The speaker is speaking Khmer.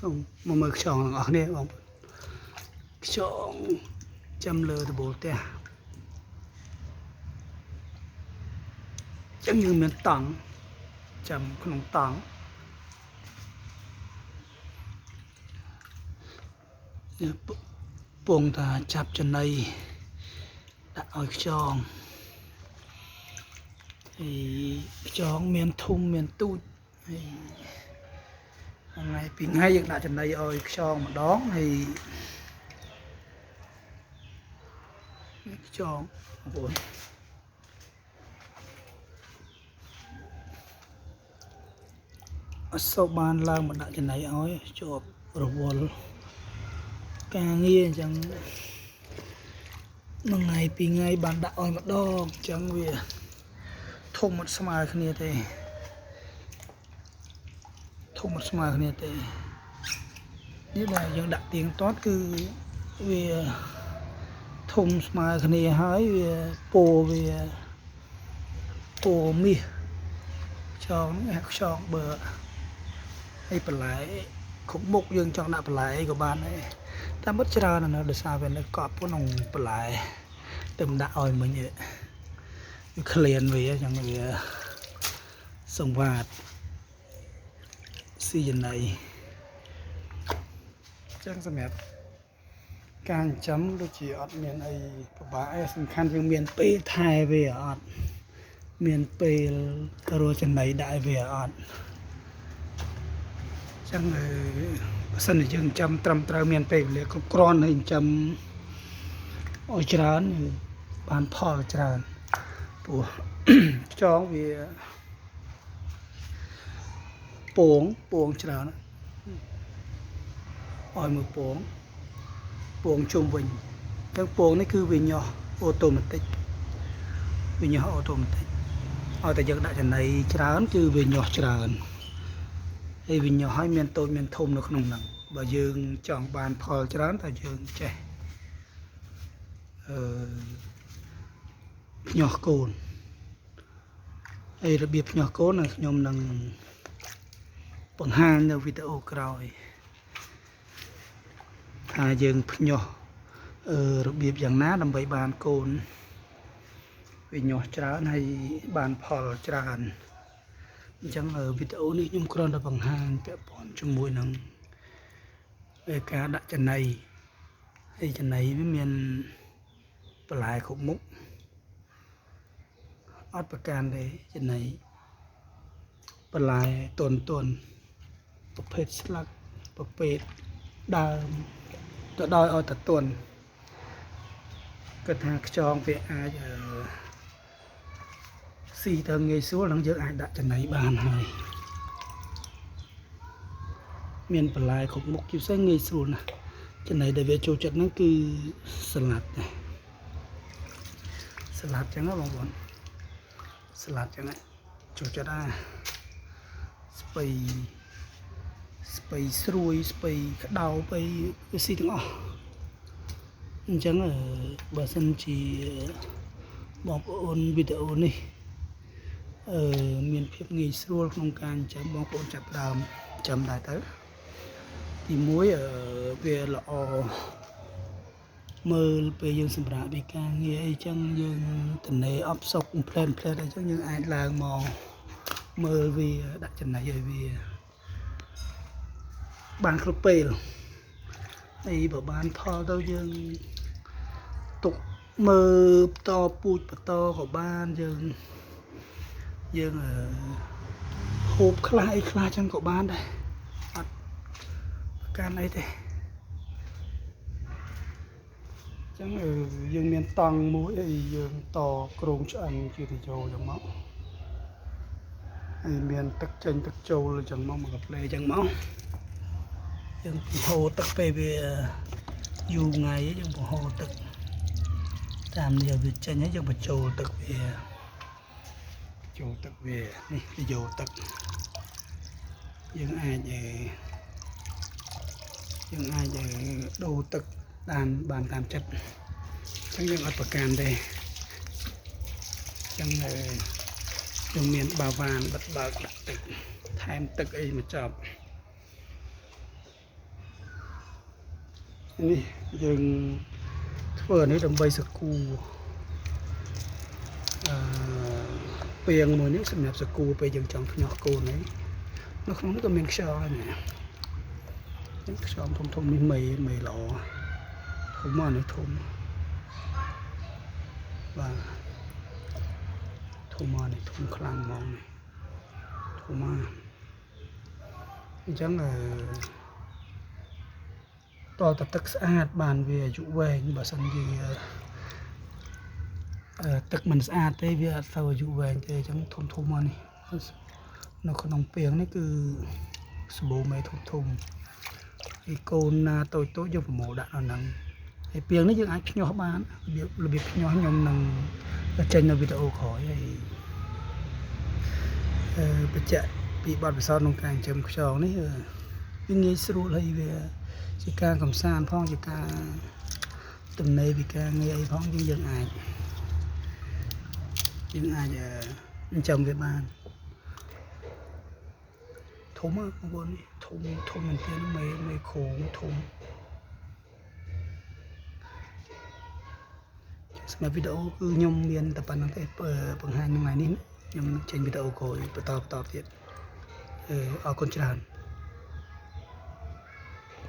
xong mà mực tròn ở đây bóng tròn châm lơ từ bố tè chẳng như miền tặng châm không tặng buông ta chạp chân này đã ở tròn thì tròn miền thum miền tụt ngày bị ngay dựng lại chân này ở tròn mà đón thì tròn bốn sau ban lang mà đã chân này ói cho rồi càng nghe chẳng một ngày bị ngay bạn đã oi mà đo chẳng vì thông một smile khné thế thông một smile khné thế như là dân đặt tiếng toát cứ vì thông smile khné hái vì po mi cho nó bờ hay bật lại khúc mục dương cho nạp lại của bạn ấy ta mất ra là nó được sao về nó cọp của nòng bật lại tầm đạo rồi mình vậy liền về chẳng vì sông vạt season này chắc sẽ mệt càng chấm đôi chỉ ở miền ấy bãi sân khăn trong miền P thay về ở miền P rồi chân này đại về ở chẳng sân này chừng trăm trăm trao miền P liền có con hình trăm ôi trán bàn phò trán của cho vì buông trán ôi một buông chung bình các buông này cứ vì nhỏ automatic vì nhỏ automatic ở tại giờ đại trần này trán cứ vì nhỏ trán thì vì nhỏ hai miền tôi miền thùng nó không nặng và dương chọn bàn phò trán tại dương trẻ nhỏ cồn đây là biệt nhỏ cồn này nhom nâng bằng hàngនៅវីដេអូក្រោយថាយើងភ្ញាស់របៀបយ៉ាងណាដើម្បីបានកូនវាញាស់ច្រើនហើយបានផលច្រើនអញ្ចឹងវីដេអូនេះខ្ញុំគ្រាន់តែបង្ហាញពាក់ព័ន្ធជាមួយនឹងការដាក់ចំណីហើយចំណីវាមានបន្លែគ្រប់មុខអត់ប្រកាន់ទេចំណីបន្លែតន់ប្រភេទស្លឹកប្រភេទដើមទៅដល់ឲ្យតទន់គាត់ថាខ្យងវាអាចស៊ីទៅងាយស្រួលនឹងយើងអាចដាក់ចំណីបានហើយមានបន្លែគ្រប់មុខជាពិសេសងាយស្រួលណាស់ចំណីដែលវាចូលចិត្តហ្នឹងគឺសាឡាត់ដែរសាឡាត់ចឹងណាបងប្អូនសាឡាត់ចឹងចូលចិត្តដែរស្ពៃស្រួយស្ពៃក្តៅស្ពៃវាស៊ីទាំងអស់អញ្ចឹងបើសិនជាបងប្អូនវីដេអូនេះមានភាពងាយស្រួលក្នុងការចាំបងប្អូនចាប់ដើមចាំដែរទៅទីមួយវាល្អមើលពេលយើងសម្រាប់ពីការងារអីចឹងយើងតនេអបសុកផ្លែនអីចឹងយើងអាចឡើងមកមើលវាដាក់ចំណីឲ្យវាបានគ្រប់ពេលហើយបើបានផលទៅយើងទុកមើលបន្តពូជបន្តក៏បានយើងហូបខ្លះអីខ្លះចឹងក៏បានដែរអត់ប្រកាន់អីទេចឹងយើងមានតង់មួយអីយើងតក្រងឆ្អឹងជាទៅចូលចឹងមកហើយមានទឹកចេញទឹកចូលចឹងមកកាផ្លេចឹងមកយើងបង្ហូរទឹកពេលវាយូរថ្ងៃយើងបង្ហូរទឹកតាមនេះវាចេញហើយយើងបញ្ចូលទឹកវានេះវាយកទឹកយើងអាចដូរទឹកបានតាមចិត្តអញ្ចឹងយើងអត់ប្រកាន់ទេអញ្ចឹងយើងមានបាវ៉ានបិទបើកដាក់ទឹកថែមទឹកអីមកចប់ នេះយើងធ្វើអានេះដើម្បីសកូពាងមួយនេះសម្រាប់សកូពេលយើងចង់ភ្ញាស់កូននេះនៅក្នុងនេះក៏មានខ្យល់ដែរណាខ្យល់ធំនេះមេល្អធំមកនេះធំបាទធំមកនេះធំខ្លាំងហ្មងនេះធំមកអញ្ចឹងតើទឹកស្អាតបានវាអាយុវែងបើសិនជាទឹកមិនស្អាតទេវាអត់សូវអាយុវែងទេអញ្ចឹងធំមកនេះនៅក្នុងពាងនេះគឺសាប៊ូមេធំហើយកូនណាតូចយើងប្រមូលដាក់នៅហ្នឹងហើយពាងនេះយើងអាចភ្ញាស់បានរបៀបភ្ញាស់ខ្ញុំនឹងចេញនៅវីដេអូក្រោយហើយបញ្ជាក់ពីបទពិសោធន៍ក្នុងការចិញ្ចឹមខ្យងនេះវាងាយស្រួលហើយវាជាការកំសាន្តផងជាការទំនេរពីការងារអីផងយើងអាចចិញ្ចឹមវាបានធំបងប្អូននេះធំមែនទែនមេខូងធំសម្រាប់វីដេអូគឺខ្ញុំមានតែប៉ុណ្្នឹងទេបង្ហាញថ្ងៃនេះខ្ញុំចេញវីដេអូក្រោយបន្តទៀតអរគុណច្រើន